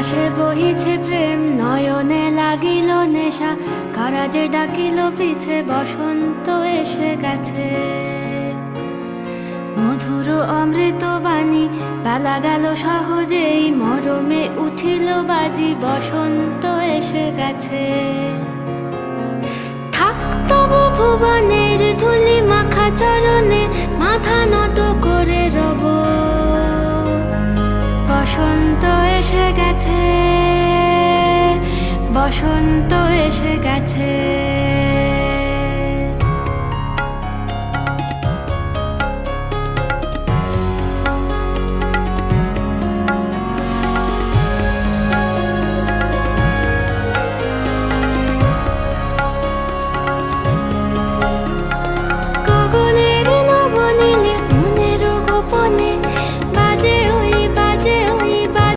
বাতাসে বহিছে প্রেম, নয়নে লাগিল নেশা, কারাজে ডাকিল পিছে, বসন্ত এসে গেছে। মধুর অমৃত বাণী, বেলা গেল সহজেই, মরমে উঠিল বাজি, বসন্ত এসে গেছে। থাক তবু ভুবনের ধুলি মাখা চরণে, মাথা নত করে রব। বসন্ত এসে গেছে, বসন্ত এসে গেছে।